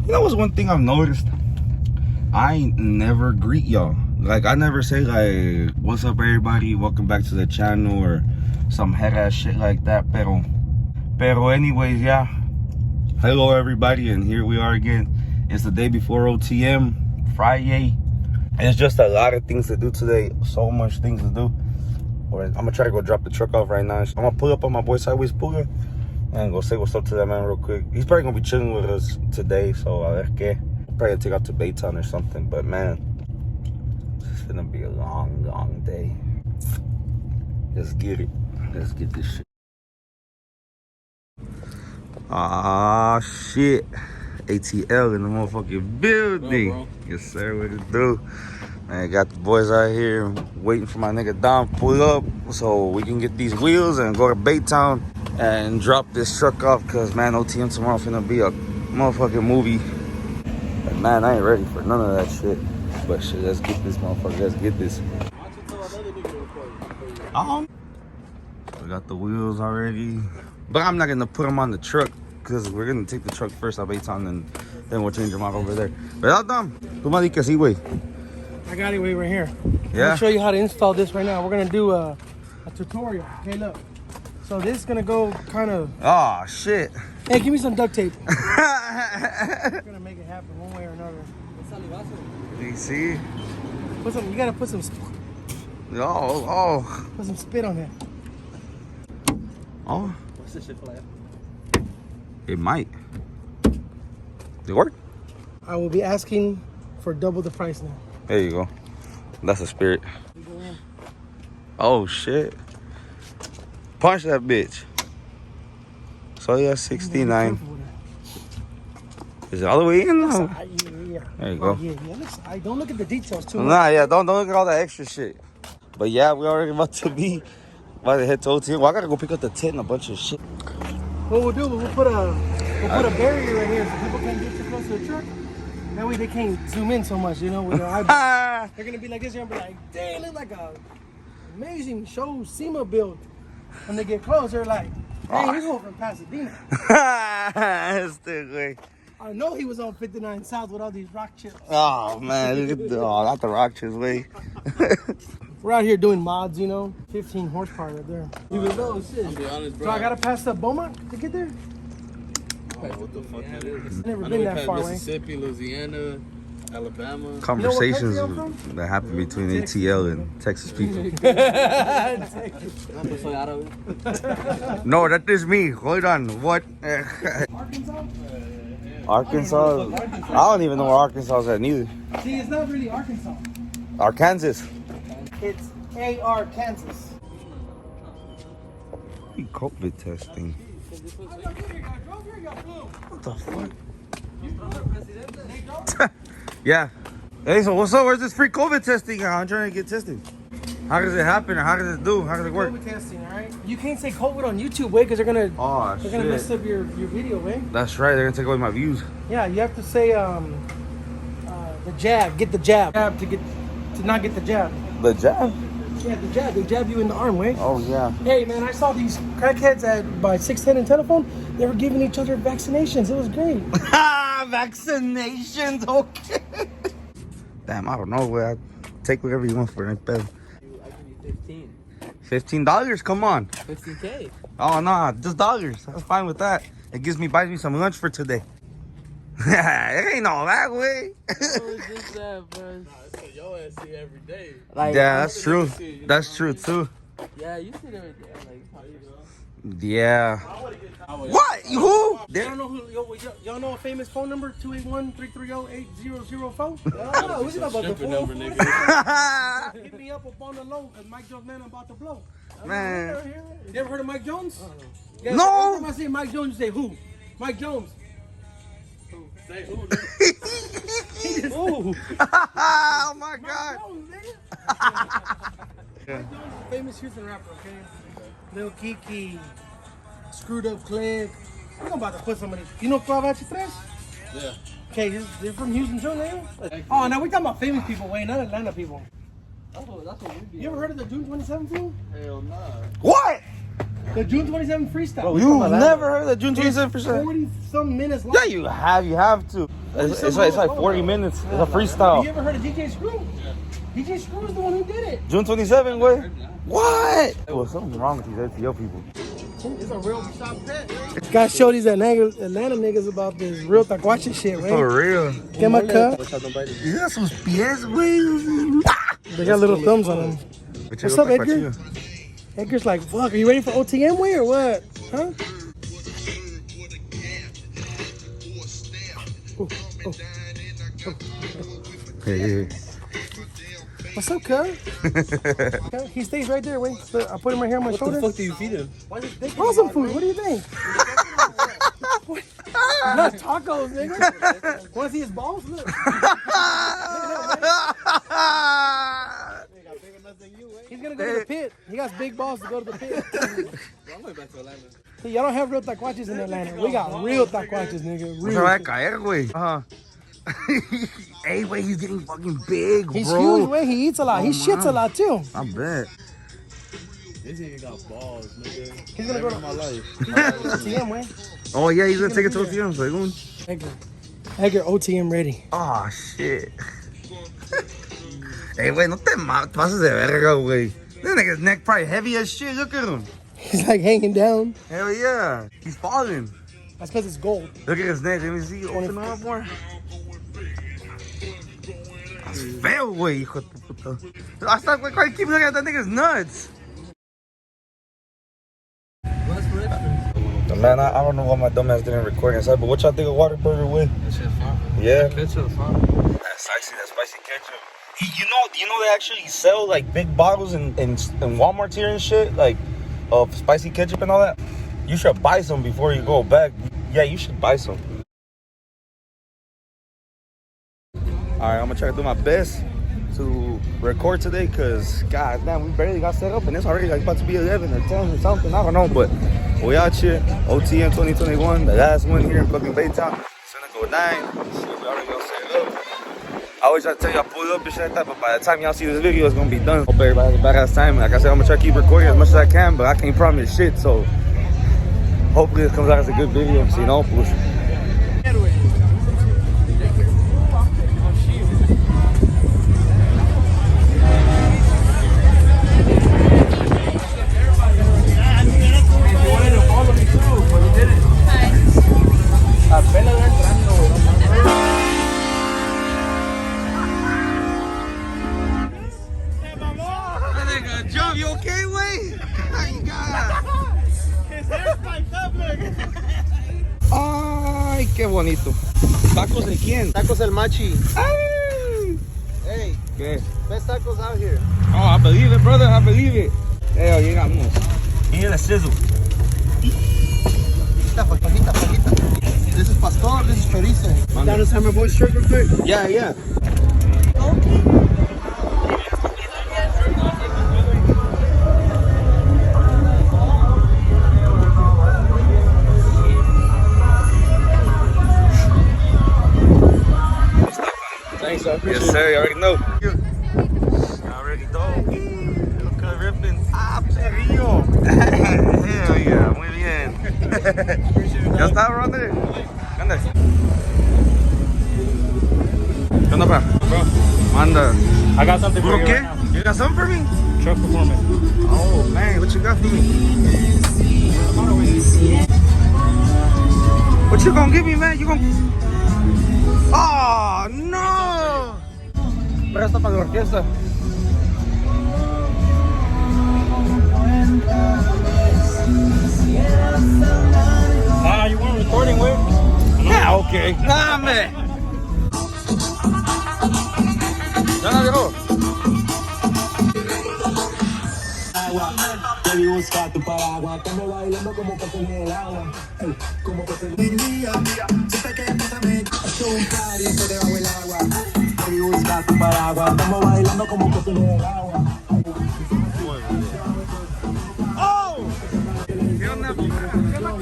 You know what's one thing I've noticed? I ain't never greet y'all. Like, I never say, like, what's up, everybody? Welcome back to the channel or some head-ass shit like that. Pero anyways, yeah. Hello, everybody, and here we are again. It's the day before OTM, Friday. And it's just a lot of things to do today. So much things to do. I'm gonna try to go drop the truck off right now. I'm gonna pull up on my boy Sideways Puga and go say what's up to that man real quick. He's probably gonna be chilling with us today, so a ver qué. Probably take out to Baytown or something, but man, it's gonna be a long day. Let's get it. Let's get this shit. Ah, shit. ATL in the motherfucking building. Bro. Yes, sir. What it do? Man, got the boys out here waiting for my nigga Dom to pull up so we can get these wheels and go to Baytown and drop this truck off, because, man, OTM tomorrow finna be a motherfucking movie. And, man, I ain't ready for none of that shit. But shit, let's get this motherfucker. Let's get this. We got the wheels already. But I'm not gonna put them on the truck, because we're gonna take the truck first at Baytown and then we'll change them out over there. But Dom, tú me dices, güey. I got it right here. Yeah. I'll show you how to install this right now. We're gonna do a tutorial. Okay, look. So this is gonna go kind of. Oh shit. Hey, give me some duct tape. We're gonna make it happen one way or another. You see? Put some. You gotta put some. Oh. Put some spit on it. Oh. What's this shit for? It might. Did it work? I will be asking for double the price now. There you go. That's the spirit. Oh shit. Punch that bitch. So yeah, 69. Is it all the way in? No. Yeah. There you go. Yeah. I don't look at the details too much. Nah, yeah, don't look at all that extra shit. But yeah, we already about to head to OTM. Well, I gotta go pick up the tent and a bunch of shit. What we'll do, we'll put a barrier right here so people can't get too close to the truck. That way they can't zoom in so much, you know, with their eyeballs. They're gonna be like this, they're gonna be like, dang, look like a amazing show SEMA build. When they get close, they're like, dang, he's going from Pasadena. Still great. I know he was on 59 South with all these rock chips. Oh man, look at not the rock chips, way. We're out here doing mods, you know, 15 horsepower right there. Even though shit. I'll be honest, bro. So I gotta pass the Beaumont to get there? What the fuck that is? I've never I know been we that passed far away. Mississippi, Louisiana, Alabama. Conversations You know what country I'm from? that happen between ATL and Texas people. No, that is me. Hold on. What? Arkansas? I don't even know where Arkansas is at neither. See, it's not really Arkansas. Arkansas. It's AR Kansas. COVID testing. What the fuck? Yeah. Hey, so what's up? Where's this free COVID testing? I'm trying to get tested. How does it happen? How does it do? How does it work? COVID testing, all right? You can't say COVID on YouTube, way, because they're gonna mess up your video, way. That's right. They're gonna take away my views. Yeah, you have to say the jab. Get the jab. To not get the jab. The jab? Yeah, the jab. They jab you in the arm, way. Oh yeah. Hey man, I saw these crackheads by 610 and telephone. They were giving each other vaccinations. It was great. Vaccinations, okay. Damn, I don't know. I'd take whatever you want for it. I give you 15. $15? Come on. 15K. Oh no, just dollars. I'm fine with that. It buys me some lunch for today. It ain't all that way. It's just that, bro. Nah, your ass see every day. Like, yeah, that's true. That's true too. Yeah, you see it every day. Like, yeah. What? Who? Y'all know y'all know a famous phone number? 281-330-8004? Oh, we know about the phone number, nigga. Hit me up on the low, because Mike Jones, man, I'm about to blow. Man. You ever heard of Mike Jones? No. Every time I say Mike Jones, you say who? Mike Jones. say who? Ooh. Oh my God. Mike Jones, nigga. Mike Jones is a famous Houston rapper, okay? Lil Kiki, Screwed Up Click. We're about to put some of these. You know Clavachi Tres? Yeah. Okay, they're from Houston too, nigga. Oh, now we talking about famous people, Wayne, not Atlanta people. That's what we be. You ever heard of the June 27th fool? Hell nah. What? The June 27th freestyle. You've never heard of the June 27th freestyle? 40 some minutes long. Yeah, you have to. It's like 40 minutes. It's a freestyle. You ever heard of DJ Screw? DJ Screw is the one who did it. June 27th, way. What? Well, something's wrong with these LTO people. It's a real shop pet. Gotta show these Atlanta niggas about this real tacuache shit, right? For real. Get my cup. Yeah, sus pies, güey. They got little thumbs on them. What's up, Edgar? Edgar's like, fuck, are you ready for OTM way or what? Huh? Hey. What's up, cuz? He stays right there, wait. I put him right here on my shoulder. What the fuck do you feed him? Awesome food, what do you think? Not tacos, nigga. Wanna see his balls? Look. He's gonna go to the pit. He got big balls to go to the pit. I'm going back to Atlanta. Hey, y'all don't have real tacuaches in Atlanta. We got real tacuaches, nigga. Se Real. va a caer, güey. Hey, wait, he's getting fucking big, bro. He's huge, way. He eats a lot. He shits a lot, too. I bet. This nigga got balls, nigga. He's gonna go to my life. OTM, way. Oh, yeah, he's gonna take it to OTM, según. Edgar, OTM ready. Oh, shit. Hey, güey, no te pases de verga, güey. This nigga's neck probably heavy as shit. Look at him. He's like hanging down. Hell yeah. He's falling. That's because it's gold. Look at his neck. Let me see. Open him up more. That's feo, güey, hijo de puta. I stop, why you keep looking at that nigga's nuts? Man, I don't know why my dumbass didn't record inside, but what y'all think of Whataburger with? That shit fine. Yeah. Ketchup fine. That's spicy, that spicy ketchup. You know they actually sell like big bottles in Walmart here and shit, like of spicy ketchup and all that. You should buy some before you go back. Yeah, you should buy some. Alright, I'm gonna try to do my best to record today because god damn, we barely got set up and it's already like about to be 11 or 10 or something. I don't know, but we out here. OTM 2021, the last one here in fucking Baytown. It's gonna go 9. Shit, we already gonna set up. I always try to tell y'all pull up and shit like that, but by the time y'all see this video, it's gonna be done. Hope everybody has a badass time. Like I said, I'm gonna try to keep recording as much as I can, but I can't promise shit, so hopefully this comes out as a good video. So, you know, push. You okay, güey? Ay, ay, qué bonito. ¿Tacos de quién? Tacos El Machi. Ay. Hey, ¿Qué? best tacos out here. Oh, I believe it, brother. I believe it. Hell, llegamos. Mira el sizzle. Fajita. This is pastor, this is chorizo. Down to Summer Boys shirt real quick. Yeah. Thanks, I appreciate Yes, sir. You already know. You already know. Look at ripping. Ah, perrillo. Hell yeah. Muy bien. ¿Ya está, brother? ¿Qué onda? ¿Qué onda, pa? Bro, Manda. I got something for you Okay? right now. You got something for me? Truck performance. Oh, man. What you got for me? What you gonna give me, man? You gonna... Oh, no! Presta para la orquesta. You weren't recording with? Yeah, okay. Nah, man. Ya no llegó. Baby, busca tu paraguas, estamos bailando como peces en el agua, como peces en el día, siempre que empieza me echo un party por debajo del agua. Baby, busca tu paraguas, estamos bailando como peces en el agua.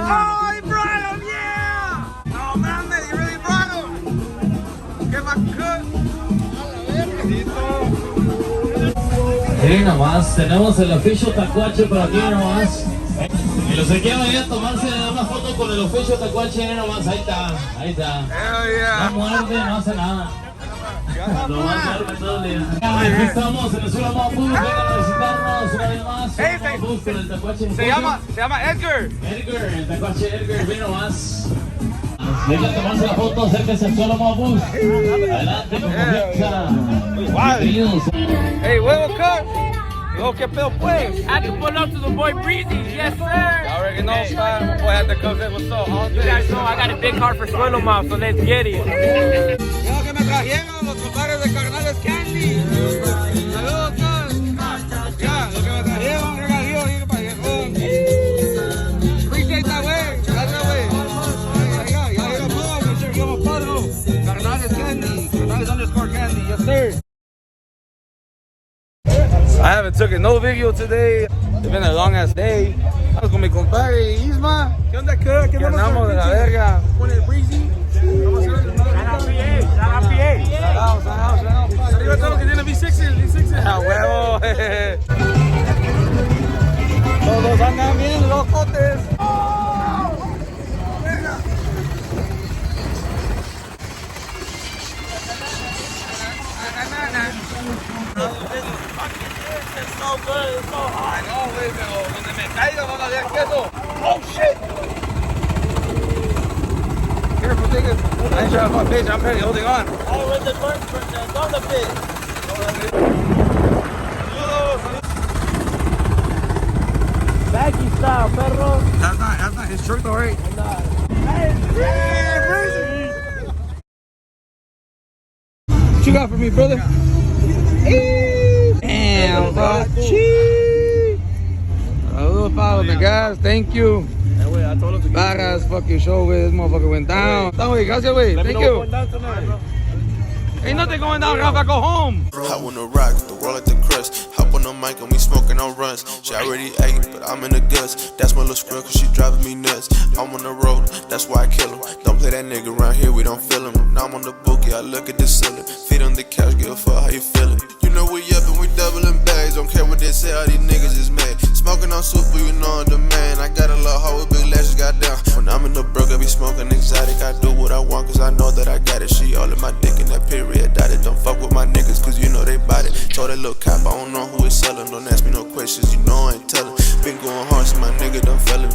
Oh, he brought him, yeah! No, man, he really brought him. Get my cut. Miren nomás, tenemos el official tacuache por aquí nomás. Y los que quieran venir a tomarse nada más una foto con el oficio tacuache nomás, ahí está, ahí está. No muerde, no hace nada. No muerde todo el día. Aquí estamos en el sur Mapus, vengan a visitarnos una vez más. Mapus con el tacuache. Se llama Edgar. Edgar, el tacuache Edgar, ven nomás. Vengan a tomarse la foto, acérquense al suelo Mapus. Adelante, con confianza. Bienvenidos. Hey, huevo cut. Yo, ¿qué pedo pues? I had to pull up to the boy Breezy. Yes, sir. I already know, son. My boy had to come in. What's up? All You guys know I got a big heart for Suelo Mouth, so let's get it. Yo, que me trajeron los compadres de Carnales Candy. Saludos, son. Ya, lo que me trajeron, regalío, ir para viejón. Appreciate that way. Gracias, güey. Ya, hit them up. Make sure you give them a follow. Carnales Candy. Carnales_Candy. Yes, sir. I haven't taken no video today. It's been a long ass day. Estamos con mi compadre Isma. ¿Qué onda, qué? Que andamos de la verga. Con el Breezy. Vamos a hacer Arriba todo lo que tiene V6. A huevo. Todos andan bien locotes. It's so good, it's so hot. No, güey, pero donde me caiga van a ver queso. Oh, shit! Careful, niggas. I ain't trying to fuck bitch, I'm ready, holding on. Oh, with the bird, on the pit. Baggy style, perro. That's not his shirt though, right? What you got for me, brother? Damn, bro. Saludos para los guys, thank you. Barras, fucking show, güey. This motherfucker went down. Está, güey, gracias, güey. Thank you. Ain't nothing going down, Rafa. Go home. I wanna rock the world like the crust. Hop on the mic and we smoking on runs. She already ate, but I'm in the guts. That's my little scrub cause she driving me nuts. I'm on the road, that's why I kill him. Don't play that nigga around here, we don't feel him. Now I'm on the bookie, I look at the ceiling. Feet on the couch, give a fuck how you feeling. You know we up and we doubling bags. Don't care what they say, all these niggas is mad. Smoking on super, you know I'm the man. I got a little hoe with big lashes, goddamn. When I'm in the brook, I be smoking exotic. I do what I want cause I know that I got it. She all in my dick in that period. Dotted. Don't fuck with my niggas cause you know they bought it. Told that little cop I don't know who is selling. Don't ask me no questions, you know I ain't telling. Been going hard since my nigga done fellin'.